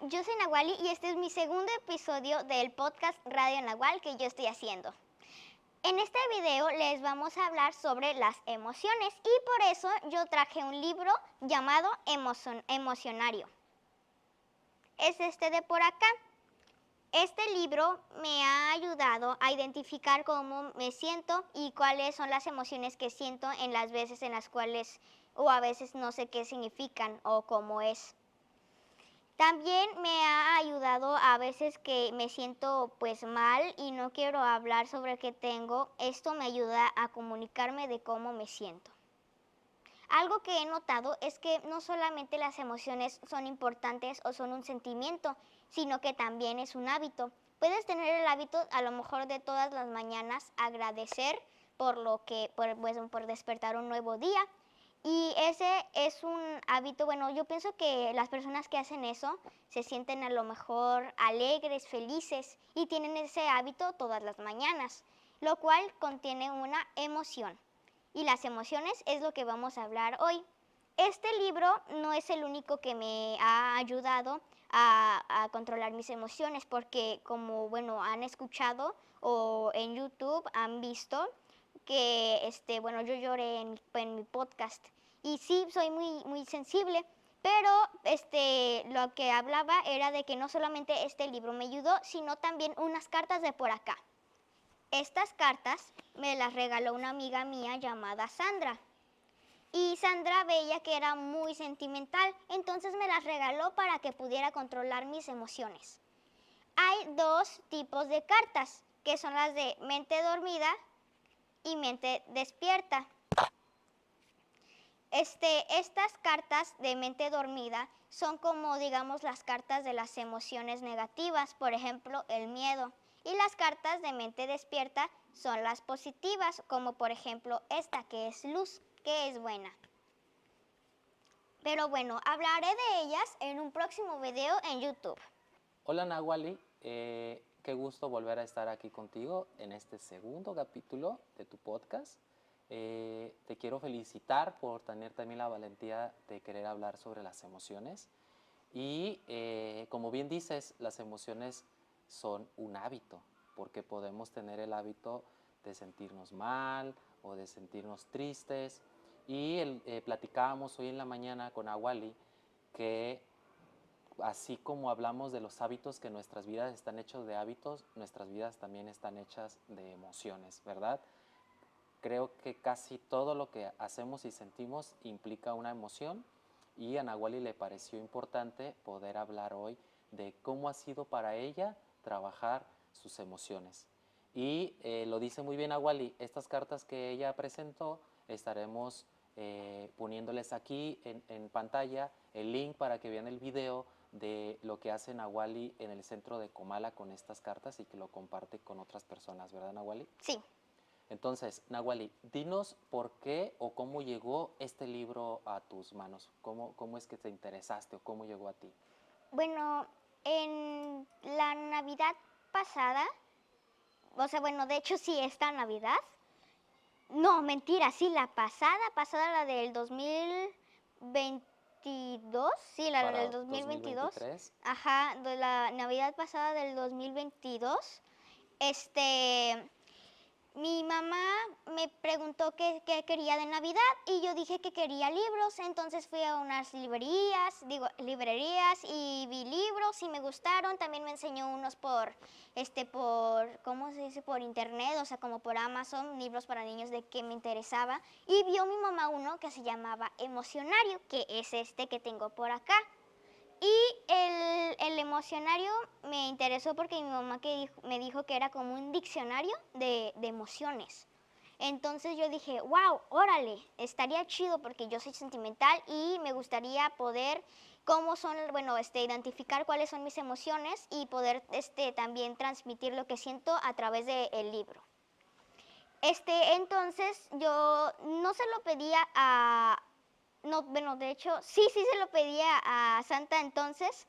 yo soy Nahuali y este es mi segundo episodio del podcast Radio Nahual que yo estoy haciendo. En este video les vamos a hablar sobre las emociones y por eso yo traje un libro llamado Emocionario. Es este de por acá. Este libro me ha ayudado a identificar cómo me siento y cuáles son las emociones que siento en las veces en las cuales o a veces no sé qué significan o cómo es. También me ha ayudado a veces que me siento pues mal y no quiero hablar sobre qué tengo. Esto me ayuda a comunicarme de cómo me siento. Algo que he notado es que no solamente las emociones son importantes o son un sentimiento, sino que también es un hábito. Puedes tener el hábito a lo mejor de todas las mañanas agradecer por despertar un nuevo día. Y ese es un hábito, bueno, yo pienso que las personas que hacen eso se sienten a lo mejor alegres, felices y tienen ese hábito todas las mañanas, lo cual contiene una emoción. Y las emociones es lo que vamos a hablar hoy. Este libro no es el único que me ha ayudado a controlar mis emociones, porque como, bueno, han escuchado o en YouTube han visto que, yo lloré en mi podcast. Y sí, soy muy sensible, pero lo que hablaba era de que no solamente este libro me ayudó, sino también unas cartas de por acá. Estas cartas me las regaló una amiga mía llamada Sandra. Y Sandra veía que era muy sentimental, entonces me las regaló para que pudiera controlar mis emociones. Hay dos tipos de cartas, que son las de mente dormida y mente despierta. Estas cartas de mente dormida son como, digamos, las cartas de las emociones negativas, por ejemplo, el miedo. Y las cartas de mente despierta son las positivas, como por ejemplo esta, que es luz, que es buena. Pero bueno, hablaré de ellas en un próximo video en YouTube. Hola Nahuali, qué gusto volver a estar aquí contigo en este segundo capítulo de tu podcast. Te quiero felicitar por tener también la valentía de querer hablar sobre las emociones. Y como bien dices, las emociones son un hábito, porque podemos tener el hábito de sentirnos mal o de sentirnos tristes. Y platicábamos hoy en la mañana con Nahuali que así como hablamos de los hábitos, que nuestras vidas están hechas de hábitos, nuestras vidas también están hechas de emociones, ¿verdad? Creo que casi todo lo que hacemos y sentimos implica una emoción, y a Nahuali le pareció importante poder hablar hoy de cómo ha sido para ella trabajar sus emociones. Y lo dice muy bien Nahuali, estas cartas que ella presentó estaremos poniéndoles aquí en pantalla el link para que vean el video de lo que hace Nahuali en el centro de Comala con estas cartas y que lo comparte con otras personas, ¿verdad Nahuali? Sí. Entonces, Nahuali, dinos por qué o cómo llegó este libro a tus manos. ¿Cómo es que te interesaste o cómo llegó a ti? Bueno, en la Navidad pasada, de hecho sí, esta Navidad. No, mentira, sí, la pasada, la del 2022, sí, la Para del 2022. 2023. Ajá, de la Navidad pasada del 2022. Este, Mi mamá me preguntó qué quería de Navidad y yo dije que quería libros, entonces fui a unas librerías y vi libros y me gustaron. También me enseñó unos ¿cómo se dice? Por internet, o sea, como por Amazon, libros para niños de que me interesaba. Y vio mi mamá uno que se llamaba Emocionario, que es este que tengo por acá. Y el emocionario me interesó porque mi mamá me dijo que era como un diccionario de emociones. Entonces yo dije, wow, órale, estaría chido porque yo soy sentimental y me gustaría poder, identificar cuáles son mis emociones y poder también transmitir lo que siento a través del libro. Entonces yo no se lo pedía no, bueno, de hecho, sí se lo pedía a Santa entonces,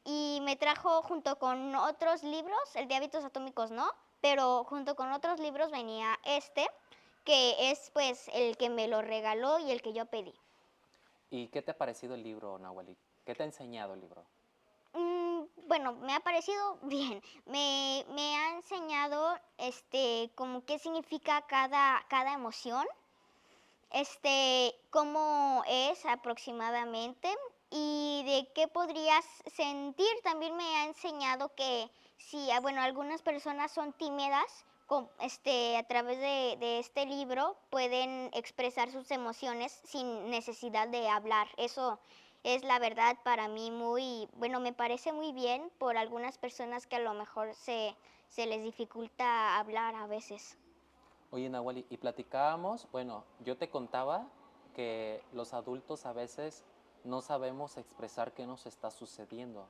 y me trajo junto con otros libros, el de hábitos atómicos no, pero junto con otros libros venía que es pues el que me lo regaló y el que yo pedí. ¿Y qué te ha parecido el libro, Nahuali? ¿Qué te ha enseñado el libro? Bueno, me ha parecido bien. Me ha enseñado, como qué significa cada emoción, cómo es aproximadamente y de qué podrías sentir. También me ha enseñado que si, bueno, algunas personas son tímidas, a través de este libro pueden expresar sus emociones sin necesidad de hablar. Eso es la verdad para mí muy, bueno, me parece muy bien por algunas personas que a lo mejor se les dificulta hablar a veces. Oye, Nahuali, y platicábamos, bueno, yo te contaba que los adultos a veces no sabemos expresar qué nos está sucediendo.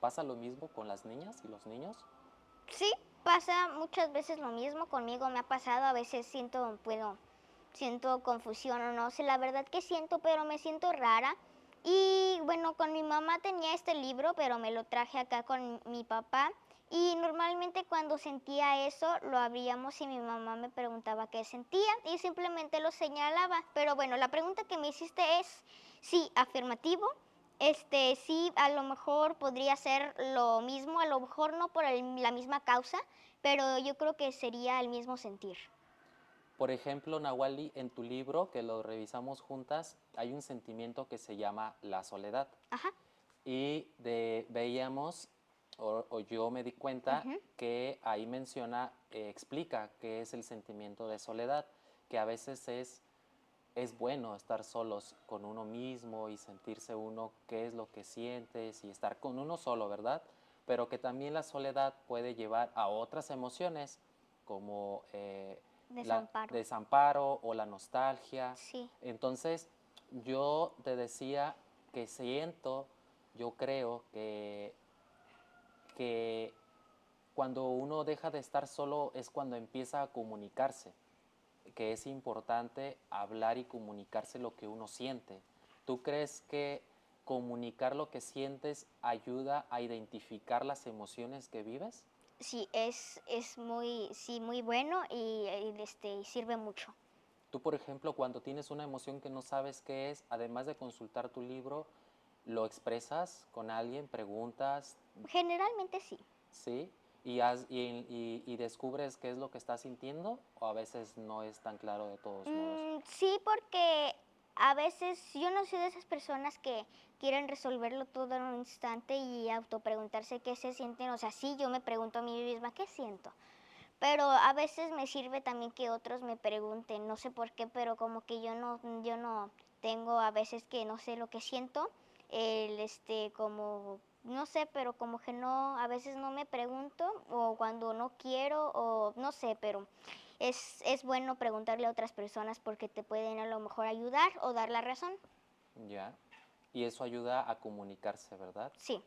¿Pasa lo mismo con las niñas y los niños? Sí, pasa muchas veces lo mismo, conmigo me ha pasado, a veces siento confusión o no sé la verdad que siento, pero me siento rara. Y bueno, con mi mamá tenía este libro, pero me lo traje acá con mi papá. Y normalmente cuando sentía eso, lo abríamos y mi mamá me preguntaba qué sentía y simplemente lo señalaba. Pero bueno, la pregunta que me hiciste es sí, afirmativo. Sí, a lo mejor podría ser lo mismo, a lo mejor no por la misma causa, pero yo creo que sería el mismo sentir. Por ejemplo, Nahuali, en tu libro, que lo revisamos juntas, hay un sentimiento que se llama la soledad. Ajá. Veíamos, o yo me di cuenta, Ujú. que ahí menciona, explica qué es el sentimiento de soledad, que a veces es bueno estar solos con uno mismo y sentirse uno qué es lo que sientes y estar con uno solo, ¿verdad? Pero que también la soledad puede llevar a otras emociones como la Desamparo. desamparo o la nostalgia. Sí. Entonces, yo te decía que siento, yo creo que cuando uno deja de estar solo es cuando empieza a comunicarse, que es importante hablar y comunicarse lo que uno siente. ¿Tú crees que comunicar lo que sientes ayuda a identificar las emociones que vives? Sí, es muy, sí, muy bueno y sirve mucho. Tú, por ejemplo, cuando tienes una emoción que no sabes qué es, además de consultar tu libro, ¿lo expresas con alguien? ¿Preguntas? Generalmente sí. ¿Sí? ¿Y descubres qué es lo que estás sintiendo? ¿O a veces no es tan claro de todos modos? Sí, porque a veces yo no soy de esas personas que quieren resolverlo todo en un instante y autopreguntarse qué se sienten. O sea, sí, yo me pregunto a mí misma qué siento. Pero a veces me sirve también que otros me pregunten, no sé por qué, pero como que yo no tengo a veces que no sé lo que siento, como, no sé, pero como que no, a veces no me pregunto, o cuando no quiero, o no sé, pero es bueno preguntarle a otras personas porque te pueden a lo mejor ayudar o dar la razón. Ya. Y eso ayuda a comunicarse, ¿verdad? Sí.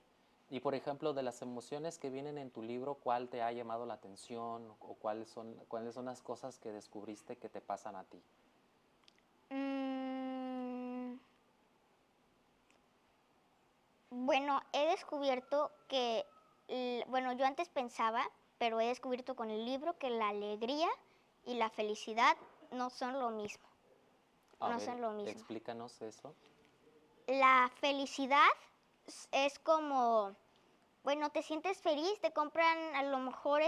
Y por ejemplo, de las emociones que vienen en tu libro, ¿cuál te ha llamado la atención o cuáles son las cosas que descubriste que te pasan a ti? Mm, Bueno, he descubierto que, bueno, yo antes pensaba, pero he descubierto con el libro que la alegría y la felicidad no son lo mismo, A no ver, son lo mismo. explícanos eso. La felicidad es como, bueno, te sientes feliz, te compran a lo mejor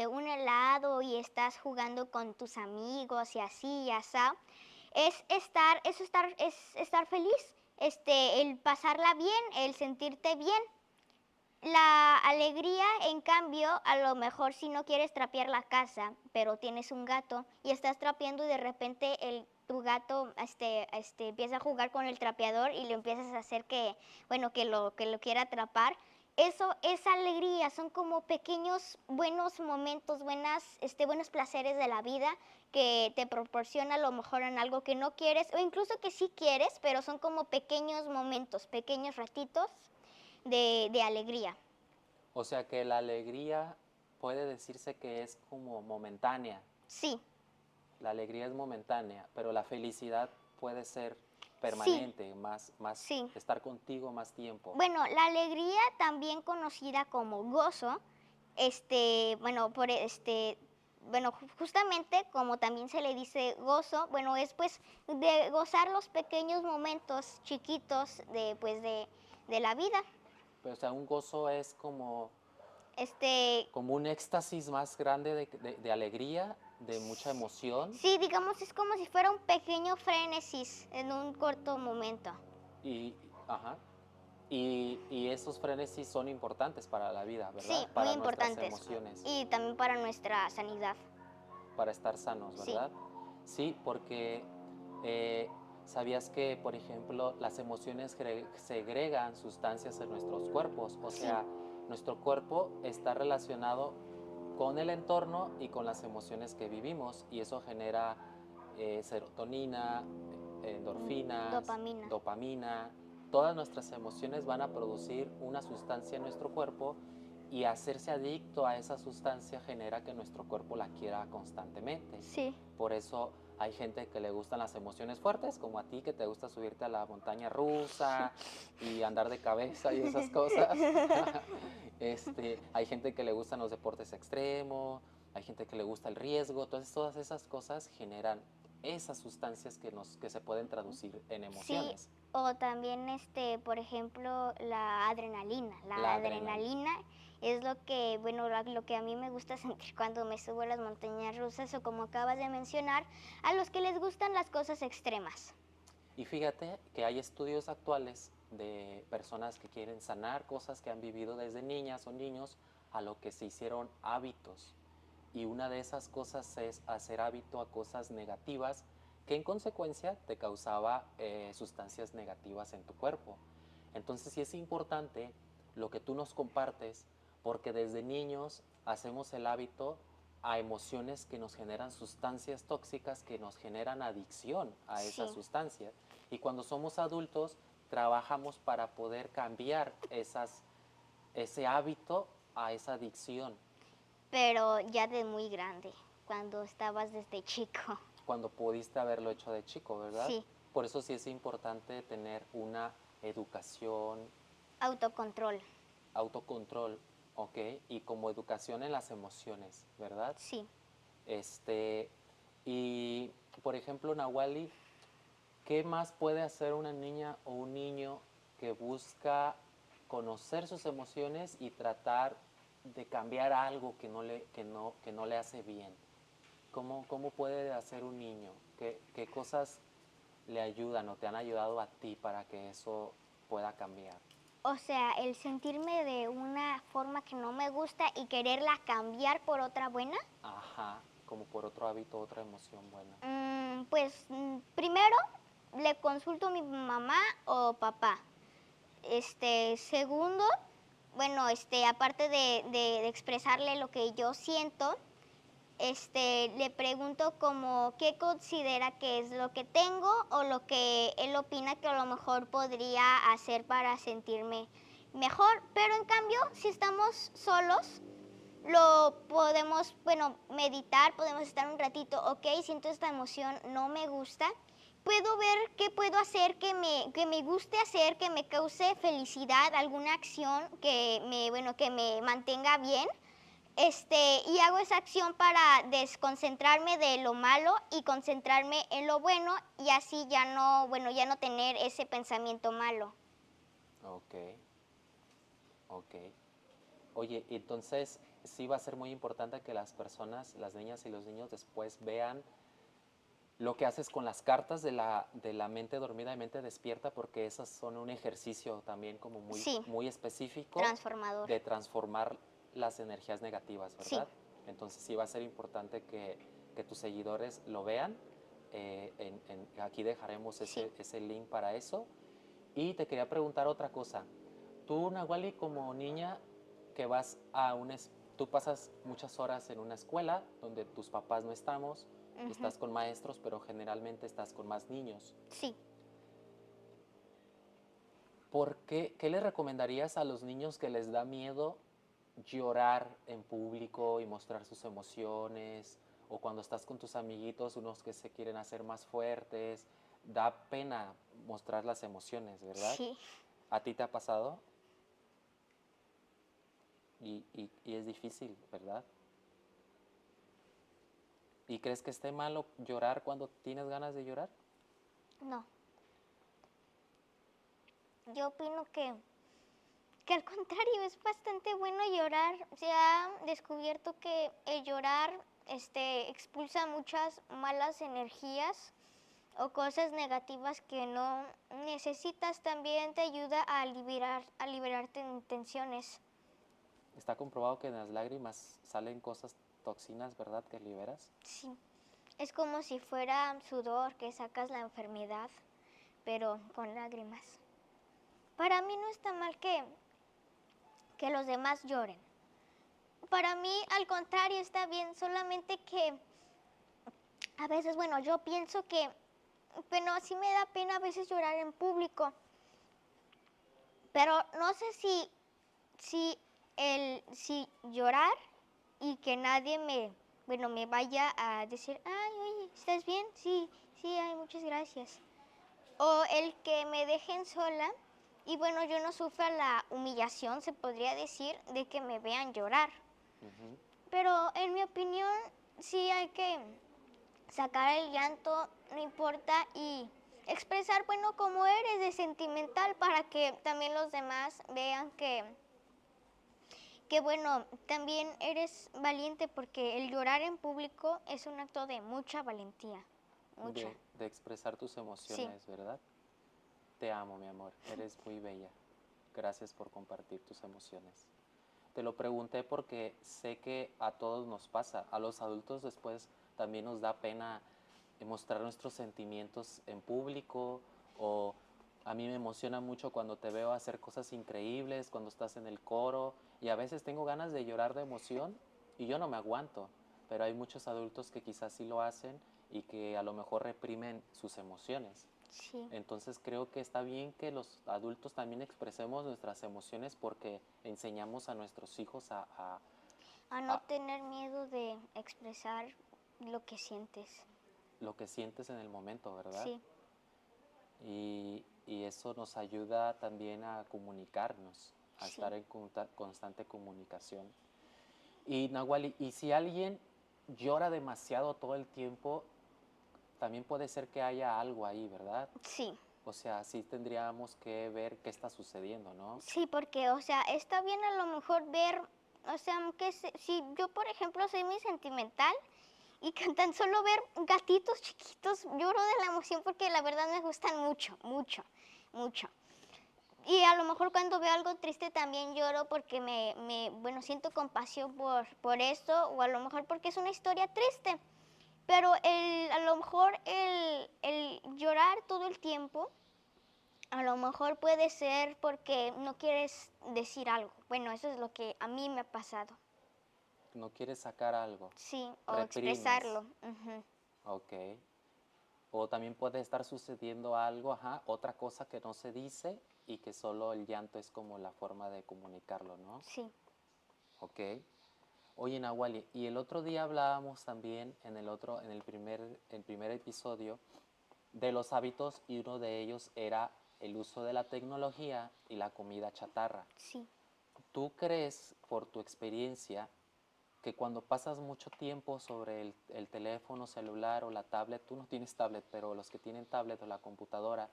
un helado y estás jugando con tus amigos y así y asá. Es estar feliz, el pasarla bien, el sentirte bien. La alegría, en cambio, a lo mejor si no quieres trapear la casa, pero tienes un gato y estás trapeando y de repente tu gato empieza a jugar con el trapeador y le empiezas a hacer bueno, que lo quiera atrapar. Eso es alegría, son como pequeños buenos momentos, buenos placeres de la vida que te proporciona a lo mejor en algo que no quieres o incluso que sí quieres, pero son como pequeños momentos, pequeños ratitos de alegría. O sea que la alegría puede decirse que es como momentánea. Sí, La alegría es momentánea, pero la felicidad puede ser sí, permanente, más sí. estar contigo más tiempo. Bueno, la alegría, también conocida como gozo, justamente como también se le dice gozo, bueno, es pues de gozar los pequeños momentos chiquitos de la vida. Pero, o sea, un gozo es como, Este, como un éxtasis más grande de alegría, de mucha emoción. sí, digamos, es como si fuera un pequeño frenesis en un corto momento. Y, ajá, y esos frenesis son importantes para la vida, Sí, ¿verdad? muy Para nuestras importantes. emociones, Y también para nuestra sanidad. para estar sanos, Sí, ¿verdad? Sí, porque eh, ¿sabías que, por ejemplo, las emociones segregan sustancias en nuestros cuerpos? O sí, sea, nuestro cuerpo está relacionado con el entorno y con las emociones que vivimos y eso genera serotonina, endorfinas, dopamina. dopamina. Todas nuestras emociones van a producir una sustancia en nuestro cuerpo y hacerse adicto a esa sustancia genera que nuestro cuerpo la quiera constantemente. Sí. Por eso hay gente que le gustan las emociones fuertes, como a ti que te gusta subirte a la montaña rusa y andar de cabeza y esas cosas. Hay gente que le gustan los deportes extremos, hay gente que le gusta el riesgo, entonces todas esas cosas generan esas sustancias que se pueden traducir en Sí, emociones. o también, por ejemplo, la adrenalina. La La adrenalina. adrenalina es lo que, bueno, lo que a mí me gusta sentir cuando me subo a las montañas rusas o como acabas de mencionar, a los que les gustan las cosas extremas. Y fíjate que hay estudios actuales de personas que quieren sanar cosas que han vivido desde niñas o niños a lo que se hicieron hábitos. Y una de esas cosas es hacer hábito a cosas negativas que en consecuencia te causaba sustancias negativas en tu cuerpo. Entonces sí es importante lo que tú nos compartes porque desde niños hacemos el hábito a emociones que nos generan sustancias tóxicas que nos generan adicción a esas Sí, sustancias. Y cuando somos adultos trabajamos para poder cambiar ese hábito a esa adicción. pero ya de muy grande, cuando estabas desde chico. Cuando pudiste haberlo hecho de chico, ¿verdad? Sí, Por eso sí es importante tener una educación, autocontrol. autocontrol, ¿ok? Y como educación en las emociones, ¿verdad? Sí. Este, y por ejemplo, Nahuali, ¿qué más puede hacer una niña o un niño que busca conocer sus emociones y tratar de cambiar algo que no le hace bien? ¿Cómo puede hacer un niño? ¿Qué cosas le ayudan o te han ayudado a ti para que eso pueda cambiar? O sea, el sentirme de una forma que no me gusta y quererla cambiar por otra buena. Ajá, como por otro hábito, otra emoción buena. Pues primero le consulto a mi mamá o papá. Segundo, bueno, aparte de expresarle lo que yo siento, le pregunto como qué considera que es lo que tengo o lo que él opina que a lo mejor podría hacer para sentirme mejor. Pero en cambio, si estamos solos, lo podemos, bueno, meditar, podemos estar un ratito, ok, siento esta emoción, no me gusta. Puedo ver qué puedo hacer que me guste hacer, que me cause felicidad, alguna acción bueno, que me mantenga bien. Y hago esa acción para desconcentrarme de lo malo y concentrarme en lo bueno y así ya no, bueno, ya no tener ese pensamiento malo. Ok, ok. Oye, entonces sí va a ser muy importante que las personas, las niñas y los niños después vean lo que haces con las cartas de la mente dormida y mente despierta, porque esas son un ejercicio también como Sí, muy específico transformador. de transformar las energías negativas, Sí, ¿verdad? Entonces sí va a ser importante que tus seguidores lo vean. Aquí dejaremos sí. ese link para eso. Y te quería preguntar otra cosa. Tú, Nahuali, como niña que vas a tú pasas muchas horas en una escuela donde tus papás no estamos, Ujú, estás con maestros, pero generalmente estás con más niños. sí. ¿Qué le recomendarías a los niños que les da miedo llorar en público y mostrar sus emociones? O cuando estás con tus amiguitos, unos que se quieren hacer más fuertes, da pena mostrar las emociones, ¿verdad? Sí, ¿A ti te ha pasado? Y es difícil, ¿verdad? ¿Y crees que esté malo llorar cuando tienes ganas de llorar? no. Yo opino que que al contrario es bastante bueno llorar. Se ha descubierto que el llorar expulsa muchas malas energías o cosas negativas que no necesitas. También te ayuda a liberarte de tensiones. Está comprobado que en las lágrimas salen cosas toxinas, ¿verdad? Que liberas. Sí, es como si fuera sudor que sacas la enfermedad, pero con lágrimas. Para mí no está mal que los demás lloren. Para mí, al contrario, está bien, solamente que a veces, bueno, yo pienso que, bueno, sí me da pena a veces llorar en público, pero no sé si llorar y que nadie me vaya a decir, ay, oye, ¿estás bien? Sí, sí, ay, muchas gracias. O el que me dejen sola y bueno, yo no sufra la humillación, se podría decir, de que me vean llorar. Ujú. Pero en mi opinión, sí hay que sacar el llanto, no importa, y expresar, bueno, cómo eres de sentimental para que también los demás vean que bueno, también eres valiente porque el llorar en público es un acto de mucha valentía, mucha. De expresar tus Sí, emociones, ¿verdad? Te amo, mi amor. Eres muy bella. Gracias por compartir tus emociones. Te lo pregunté porque sé que a todos nos pasa. A los adultos después también nos da pena mostrar nuestros sentimientos en público, o a mí me emociona mucho cuando te veo hacer cosas increíbles, cuando estás en el coro, y a veces tengo ganas de llorar de emoción y yo no me aguanto, pero hay muchos adultos que quizás sí lo hacen y que a lo mejor reprimen sus emociones. sí. Entonces creo que está bien que los adultos también expresemos nuestras emociones, porque enseñamos a nuestros hijos A no a tener miedo de expresar lo que sientes. lo que sientes en el momento, ¿verdad? Sí, Y eso nos ayuda también a comunicarnos, a sí. estar en constante comunicación. Y Nahuali, y si alguien llora demasiado todo el tiempo, también puede ser que haya algo ahí, ¿verdad? Sí, O sea, sí tendríamos que ver qué está sucediendo, ¿no? sí, porque, o sea, está bien a lo mejor ver, o sea, si yo, por ejemplo, soy muy sentimental y con tan solo ver gatitos chiquitos lloro de la emoción porque la verdad me gustan mucho, mucho, mucho. Y a lo mejor cuando veo algo triste también lloro porque bueno, siento compasión por esto, o a lo mejor porque es una historia triste. Pero a lo mejor el llorar todo el tiempo, a lo mejor puede ser porque no quieres decir algo. Bueno, eso es lo que a mí me ha pasado. No quieres sacar algo, Sí, o reprimes, expresarlo. Ujú. ok. O también puede estar sucediendo algo, ajá, otra cosa que no se dice y que solo el llanto es como la forma de comunicarlo, ¿no? Sí, Ok. Oye, Nahuali, y el otro día hablábamos también el primer episodio de los hábitos, y uno de ellos era el uso de la tecnología y la comida chatarra. sí. ¿Tú crees, por tu experiencia, que cuando pasas mucho tiempo sobre el teléfono celular o la tablet, tú no tienes tablet, pero los que tienen tablet o la computadora,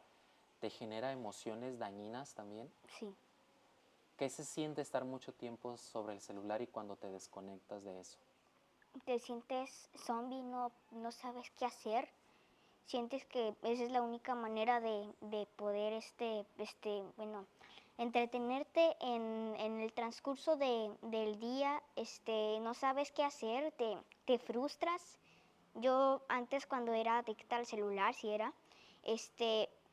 te genera emociones dañinas también? Sí. ¿Qué se siente estar mucho tiempo sobre el celular y cuando te desconectas de eso? Te sientes zombie, no sabes qué hacer. Sientes que esa es la única manera de poder, bueno, entretenerte en el transcurso del día. No sabes qué hacer, te frustras. Yo antes cuando era adicta al celular, si era,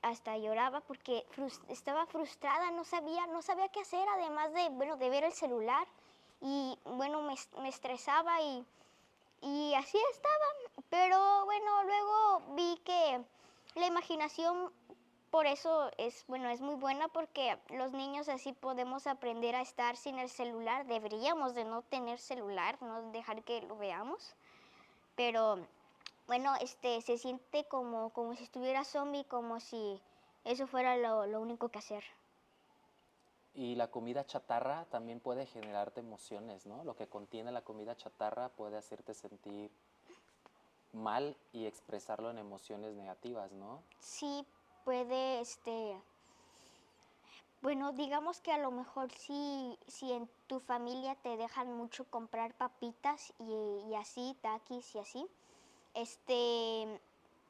hasta lloraba porque estaba frustrada, no sabía qué hacer, además de, bueno, de ver el celular. Y bueno, me estresaba y así estaba. Pero bueno, luego vi que la imaginación por eso es, bueno, es muy buena porque los niños así podemos aprender a estar sin el celular. Deberíamos de no tener celular, no dejar que lo veamos. Pero bueno, se siente como si estuviera zombie, como si eso fuera lo único que hacer. Y la comida chatarra también puede generarte emociones, ¿no? Lo que contiene la comida chatarra puede hacerte sentir mal y expresarlo en emociones negativas, ¿no? Sí puede, Bueno, digamos que a lo mejor si en tu familia te dejan mucho comprar papitas y así, taquis y así, este,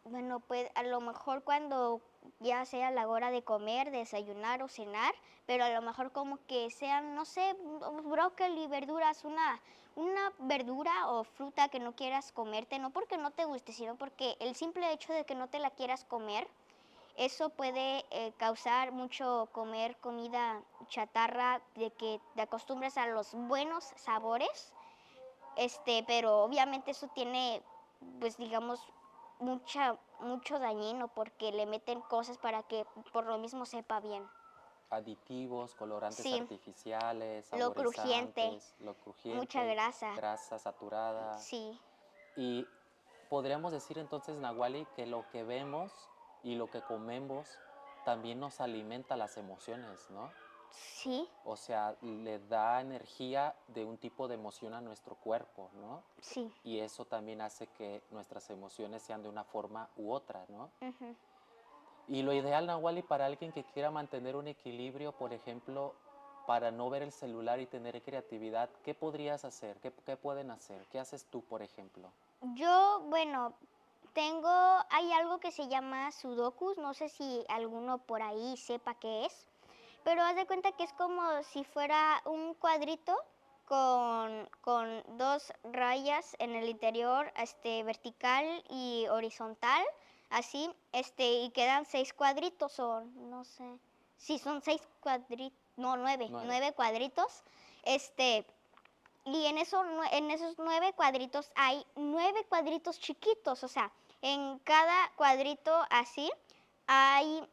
bueno, pues a lo mejor cuando ya sea la hora de comer, desayunar o cenar, pero a lo mejor como que sean, no sé, brócoli, verduras, una verdura o fruta que no quieras comerte, no porque no te guste, sino porque el simple hecho de que no te la quieras comer, eso puede causar mucho comer comida chatarra, de que te acostumbres a los buenos sabores, pero obviamente eso tiene, pues digamos, mucho dañino porque le meten cosas para que por lo mismo sepa bien. Aditivos, colorantes Sí, artificiales, lo crujiente, saborizantes, lo mucha crujiente, grasa, grasa saturada. sí, Y podríamos decir entonces, Nahuali, que lo que vemos y lo que comemos también nos alimenta las emociones, ¿no? sí, O sea, le da energía de un tipo de emoción a nuestro cuerpo, ¿no? sí. Y eso también hace que nuestras emociones sean de una forma u otra, ¿no? Ujú. Y lo ideal, Nahuali, para alguien que quiera mantener un equilibrio, por ejemplo, para no ver el celular y tener creatividad, ¿qué podrías hacer? ¿Qué pueden hacer? ¿Qué haces tú, por ejemplo? Yo, bueno, hay algo que se llama sudokus, no sé si alguno por ahí sepa qué es, pero haz de cuenta que es como si fuera un cuadrito con dos rayas en el interior, vertical y horizontal, así, y quedan 6 cuadritos o no sé, sí, son 6 cuadritos, no, nueve, 9. 9 cuadritos, este, y en esos 9 cuadritos hay 9 cuadritos chiquitos, o sea, en cada cuadrito así hay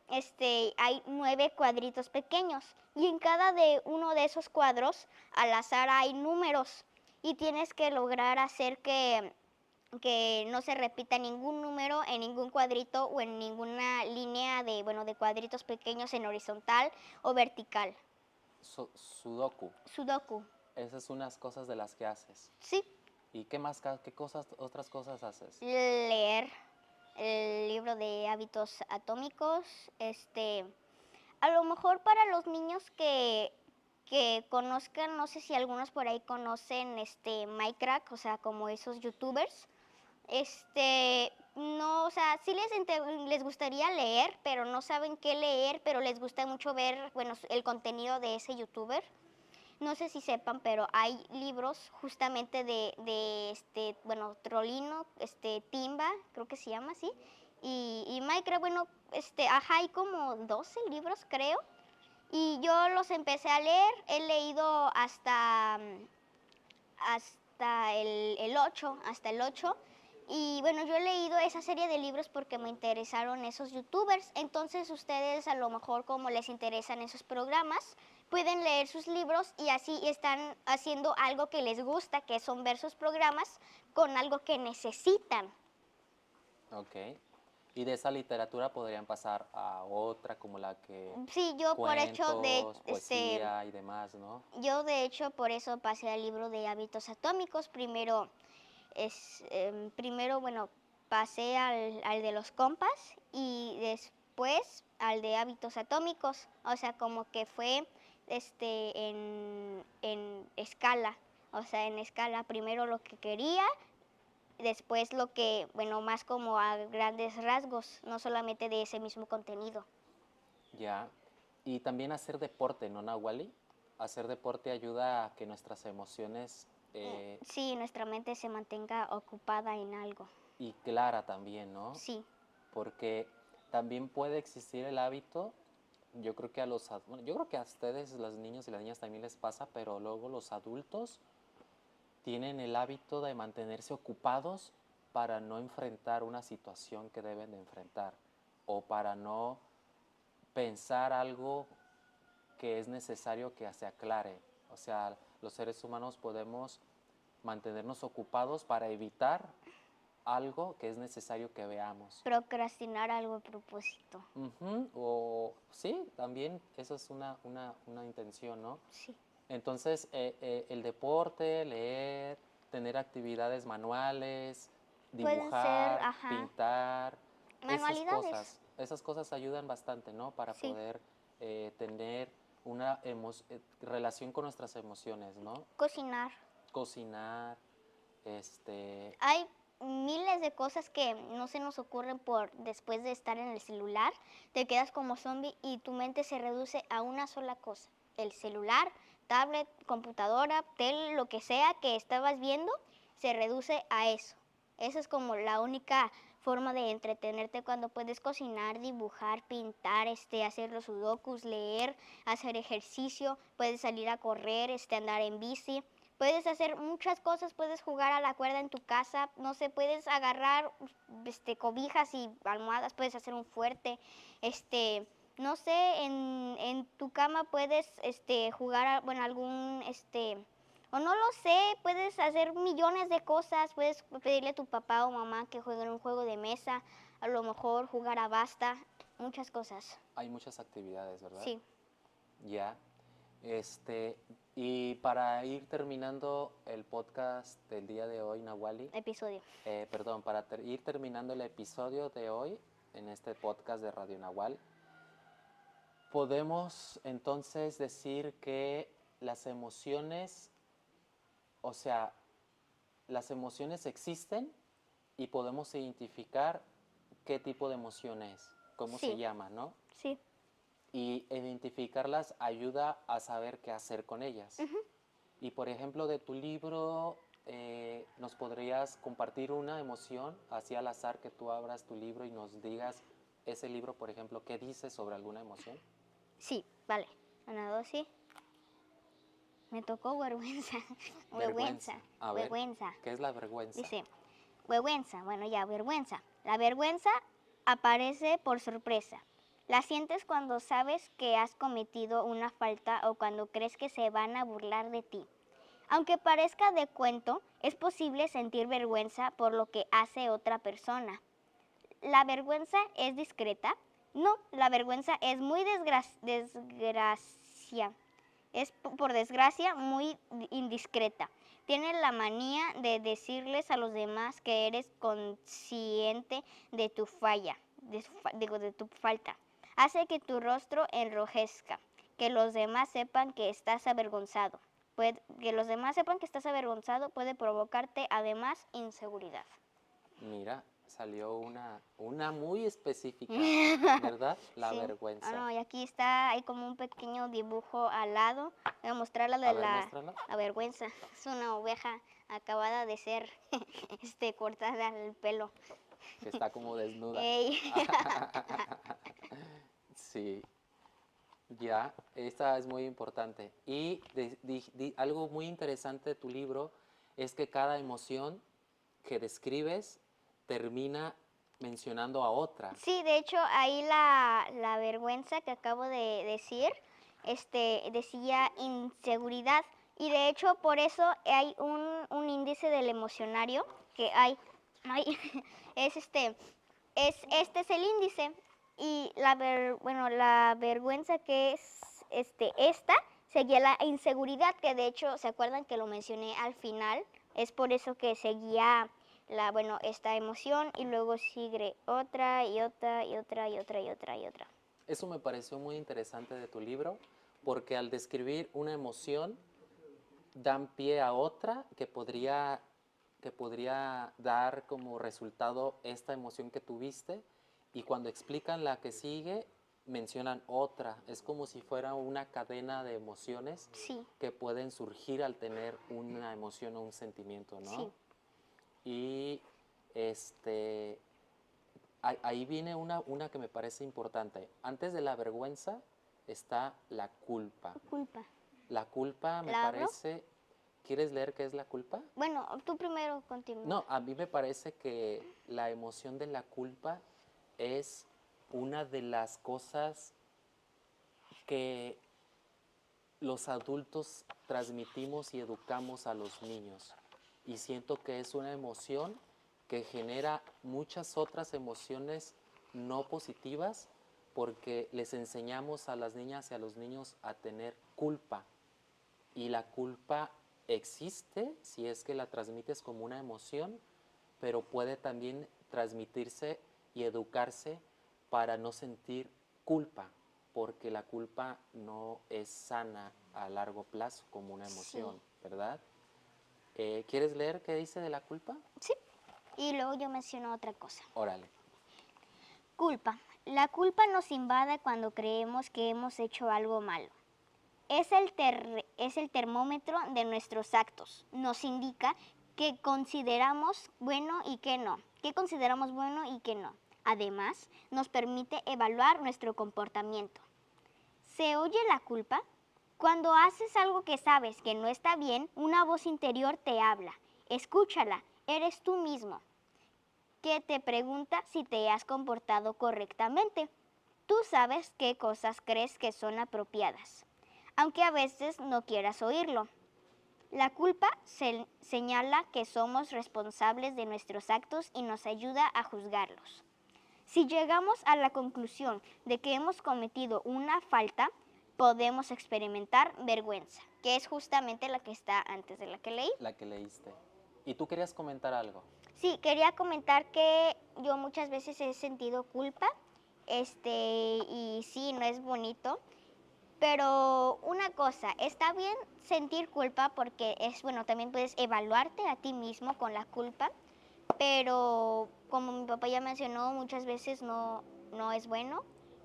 9 cuadritos pequeños. Y en cada de uno de esos cuadros, al azar, hay números. Y tienes que lograr hacer que no se repita ningún número en ningún cuadrito o en ninguna línea de cuadritos pequeños en horizontal o vertical. Sudoku. Sudoku. Esas son unas cosas de las que haces. Sí, ¿Y qué más, otras cosas haces? leer el libro de hábitos atómicos, a lo mejor para los niños que conozcan, no sé si algunos por ahí conocen Minecraft, o sea, como esos youtubers, no, o sea, sí les gustaría leer, pero no saben qué leer, pero les gusta mucho ver, bueno, el contenido de ese youtuber. No sé si sepan, pero hay libros justamente bueno, Trolino, Timba, creo que se llama así, y Minecraft, bueno, hay como 12 libros, creo, y yo los empecé a leer, he leído hasta el 8, y bueno, yo he leído esa serie de libros porque me interesaron esos youtubers. Entonces ustedes a lo mejor como les interesan esos programas, pueden leer sus libros y así están haciendo algo que les gusta, que son ver sus programas con algo que necesitan. Ok. Y de esa literatura podrían pasar a otra como la que Sí, cuentos, poesía y demás, ¿no? yo de hecho por eso pasé al libro de hábitos atómicos. Primero, bueno, pasé al de los compas y después al de hábitos atómicos. O sea, como que fue en escala. O sea, en escala, primero lo que quería, después lo que, bueno, más como a grandes rasgos, no solamente de ese mismo contenido. Ya. Y también hacer deporte, ¿no, Nahuali? Hacer deporte ayuda a que nuestras emociones Sí, nuestra mente se mantenga ocupada en algo. y clara también, ¿no? Sí. Porque también puede existir el hábito, yo creo que bueno, yo creo que a ustedes, los niños y las niñas también les pasa, pero luego los adultos tienen el hábito de mantenerse ocupados para no enfrentar una situación que deben de enfrentar o para no pensar algo que es necesario que se aclare. O sea, los seres humanos podemos mantenernos ocupados para evitar algo que es necesario que veamos. Procrastinar algo a propósito. O sí, también eso es una intención, ¿no? Sí. Entonces, el deporte, leer, tener actividades manuales, Pueden ser, dibujar, ajá, pintar, manualidades. esas cosas ayudan bastante, ¿no? Para Sí. poder tener una relación con nuestras emociones, ¿no? Cocinar. Cocinar, Hay miles de cosas que no se nos ocurren por después de estar en el celular. Te quedas como zombie y tu mente se reduce a una sola cosa. El celular, tablet, computadora, tele, lo que sea que estabas viendo, se reduce a eso. Esa es como la única forma de entretenerte cuando puedes cocinar, dibujar, pintar, hacer los sudokus, leer, hacer ejercicio, puedes salir a correr, andar en bici. Puedes hacer muchas cosas, puedes jugar a la cuerda en tu casa, no sé, puedes agarrar cobijas y almohadas, puedes hacer un fuerte, no sé, en tu cama puedes jugar algún o no lo sé, puedes hacer millones de cosas, puedes pedirle a tu papá o mamá que jueguen un juego de mesa, a lo mejor jugar a basta, muchas cosas. hay muchas actividades, ¿verdad? Sí. Ya. Y para ir terminando el podcast del día de hoy, Nawali, Episodio. perdón, para ir terminando el episodio de hoy en este podcast de Radio Nahual, podemos entonces decir que las emociones, o sea, las emociones existen y podemos identificar qué tipo de emoción es, cómo se Sí. llama, ¿no? Sí. Y identificarlas ayuda a saber qué hacer con ellas. Y por ejemplo, de tu libro, ¿nos podrías compartir una emoción así al azar que tú abras tu libro y nos digas ese libro, por ejemplo, qué dice sobre alguna emoción? Sí, vale. Una, dos, sí. Me tocó vergüenza. Vergüenza. A ver, Vergüenza. ¿qué es la vergüenza? Dice, vergüenza. Bueno, ya, vergüenza. La vergüenza aparece por sorpresa. La sientes cuando sabes que has cometido una falta o cuando crees que se van a burlar de ti. Aunque parezca de cuento, es posible sentir vergüenza por lo que hace otra persona. ¿La vergüenza es discreta? No, la vergüenza es muy desgracia. Es por desgracia muy indiscreta. Tiene la manía de decirles a los demás que eres consciente de tu falla, de tu falta. Hace que tu rostro enrojezca, que los demás sepan que estás avergonzado. Que los demás sepan que estás avergonzado puede provocarte además inseguridad. Mira, salió una muy específica, ¿verdad? La Sí. vergüenza. No, y aquí está, hay como un pequeño dibujo al lado. Voy a mostrar la de A ver, muéstralo. la vergüenza. Es una oveja acabada de ser cortada el pelo. Que está como desnuda. Ey. Sí, ya, esta es muy importante. Y algo muy interesante de tu libro es que cada emoción que describes termina mencionando a otra. Sí, de hecho, ahí la vergüenza que acabo de decir, decía inseguridad. Y de hecho, por eso hay un índice del emocionario que hay es este es el índice. Y la vergüenza que es esta seguía la inseguridad, que de hecho, ¿se acuerdan que lo mencioné al final? Es por eso que seguía esta emoción y luego sigue otra y otra y otra y otra y otra y otra. Eso me pareció muy interesante de tu libro, porque al describir una emoción dan pie a otra que podría dar como resultado esta emoción que tuviste, y cuando explican la que sigue mencionan otra. Es como si fuera una cadena de emociones Sí. que pueden surgir al tener una emoción o un sentimiento, ¿no? Sí. Y ahí viene una que me parece importante. Antes de la vergüenza está la culpa. Culpa. La culpa me ¿La abro? parece... ¿Quieres leer qué es la culpa? Bueno, tú primero continúa. No, a mí me parece que la emoción de la culpa es una de las cosas que los adultos transmitimos y educamos a los niños. Y siento que es una emoción que genera muchas otras emociones no positivas, porque les enseñamos a las niñas y a los niños a tener culpa. Y la culpa existe si es que la transmites como una emoción, pero puede también transmitirse y educarse para no sentir culpa, porque la culpa no es sana a largo plazo como una emoción, ¿verdad? ¿Quieres leer qué dice de la culpa? Sí. Y luego yo menciono otra cosa. Órale. Culpa. La culpa nos invade cuando creemos que hemos hecho algo malo. Es el termómetro de nuestros actos. Nos indica qué consideramos bueno y qué no. ¿Qué consideramos bueno y qué no? Además, nos permite evaluar nuestro comportamiento. ¿Se oye la culpa? Cuando haces algo que sabes que no está bien, una voz interior te habla. Escúchala, eres tú mismo, que te pregunta si te has comportado correctamente. Tú sabes qué cosas crees que son apropiadas, aunque a veces no quieras oírlo. La culpa señala que somos responsables de nuestros actos y nos ayuda a juzgarlos. Si llegamos a la conclusión de que hemos cometido una falta, podemos experimentar vergüenza, que es justamente la que está antes de la que leí. La que leíste. ¿Y tú querías comentar algo? Sí, quería comentar que yo muchas veces he sentido culpa, y sí, no es bonito, pero una cosa, está bien sentir culpa porque es, bueno, también puedes evaluarte a ti mismo con la culpa, pero como mi papá ya mencionó, muchas veces no es bueno.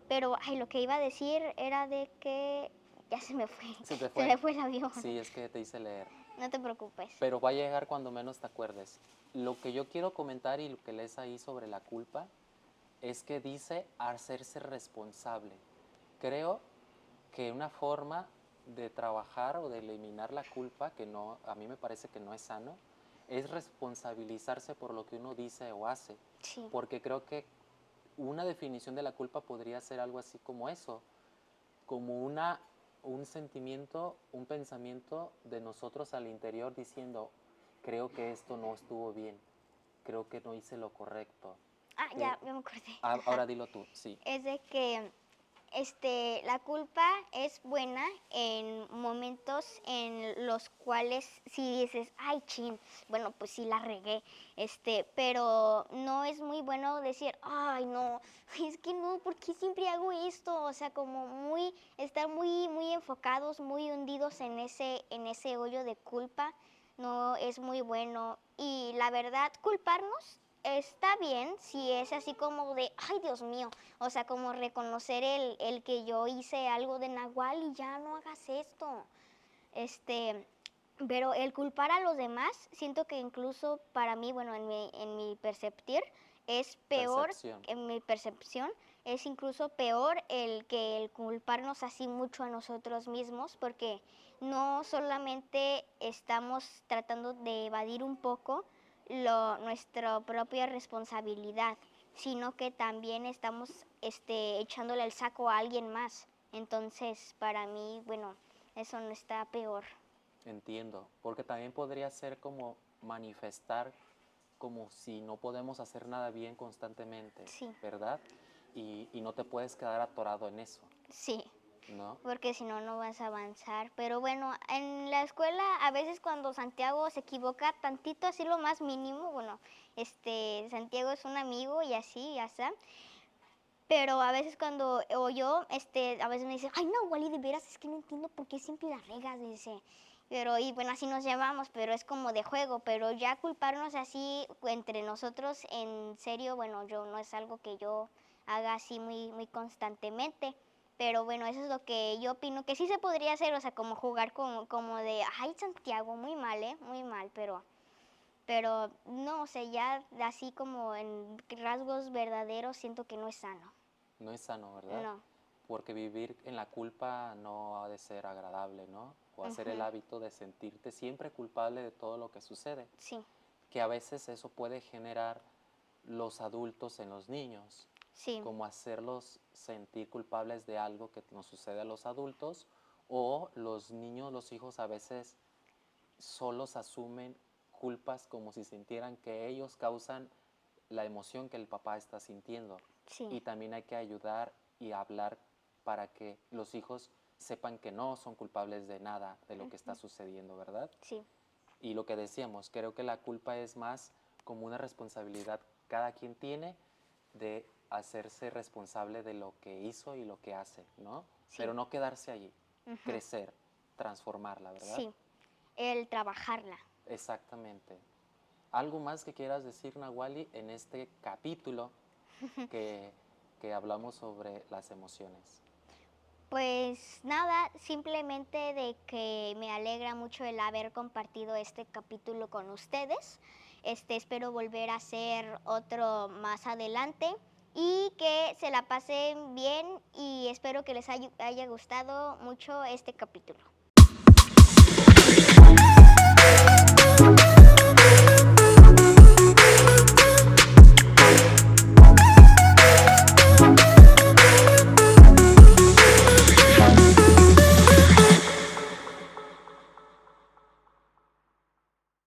Pero ay, lo que iba a decir era de que ya se me fue, Se te se fue. me fue el avión. Sí, es que te hice leer. No te preocupes. Pero va a llegar cuando menos te acuerdes. Lo que yo quiero comentar y lo que lees ahí sobre la culpa es que dice hacerse responsable. Creo que una forma de trabajar o de eliminar la culpa, que no, a mí me parece que no es sano, es responsabilizarse por lo que uno dice o hace. Sí. Porque creo que una definición de la culpa podría ser algo así como eso, como un sentimiento, un pensamiento de nosotros al interior diciendo, creo que esto no estuvo bien, creo que no hice lo correcto. Ah, ya me acordé. Ahora dilo tú, sí. Es de que la culpa es buena en momentos en los cuales si dices, ay, chin, bueno, pues sí la regué, pero no es muy bueno decir, ay, no, es que no, ¿por qué siempre hago esto? O sea, como estar muy enfocados, muy hundidos en ese hoyo de culpa, no es muy bueno. Y la verdad, culparnos está bien si es así como de, ay, Dios mío, o sea, como reconocer el que yo hice algo de nahual y ya no hagas esto. Pero el culpar a los demás, siento que incluso para mí, bueno, en mi perceptir, es peor, Percepción. en mi percepción, es incluso peor el culparnos así mucho a nosotros mismos, porque no solamente estamos tratando de evadir un poco nuestra propia responsabilidad, sino que también estamos echándole el saco a alguien más. Entonces, para mí, bueno, eso no está peor. Entiendo, porque también podría ser como manifestar como si no podemos hacer nada bien constantemente, Sí. ¿verdad? Y no te puedes quedar atorado en eso, Sí, ¿no? porque si no, no vas a avanzar. Pero bueno, en la escuela a veces cuando Santiago se equivoca tantito, así lo más mínimo, bueno, Santiago es un amigo y así, ya está. Pero a veces cuando, o yo, a veces me dice, ay no, Wally, de veras, es que no entiendo por qué siempre la regas, dice. Pero, y bueno, así nos llamamos, pero es como de juego, pero ya culparnos así entre nosotros, en serio, bueno, yo no es algo que yo haga así muy constantemente. Pero bueno, eso es lo que yo opino, que sí se podría hacer, o sea, como jugar como de, ay, Santiago, muy mal, muy mal, pero no, o sea, ya así como en rasgos verdaderos siento que no es sano. No es sano, ¿verdad? No. Porque vivir en la culpa no ha de ser agradable, ¿no? O hacer el Ujú. hábito de sentirte siempre culpable de todo lo que sucede. Sí, Que a veces eso puede generar los adultos en los niños, sí, como hacerlos sentir culpables de algo que nos sucede a los adultos, o los niños, los hijos a veces solos asumen culpas como si sintieran que ellos causan la emoción que el papá está sintiendo. sí. Y también hay que ayudar y hablar para que los hijos sepan que no son culpables de nada de lo que está sucediendo, ¿verdad? Sí, Y lo que decíamos, creo que la culpa es más como una responsabilidad que cada quien tiene de hacerse responsable de lo que hizo y lo que hace, ¿no? Sí. Pero no quedarse allí, Ujú. crecer, transformarla, ¿verdad? Sí, el trabajarla. Exactamente. ¿Algo más que quieras decir, Nawali, en este capítulo que hablamos sobre las emociones? Pues nada, simplemente de que me alegra mucho el haber compartido este capítulo con ustedes. Espero volver a hacer otro más adelante y que se la pasen bien y espero que les haya gustado mucho este capítulo.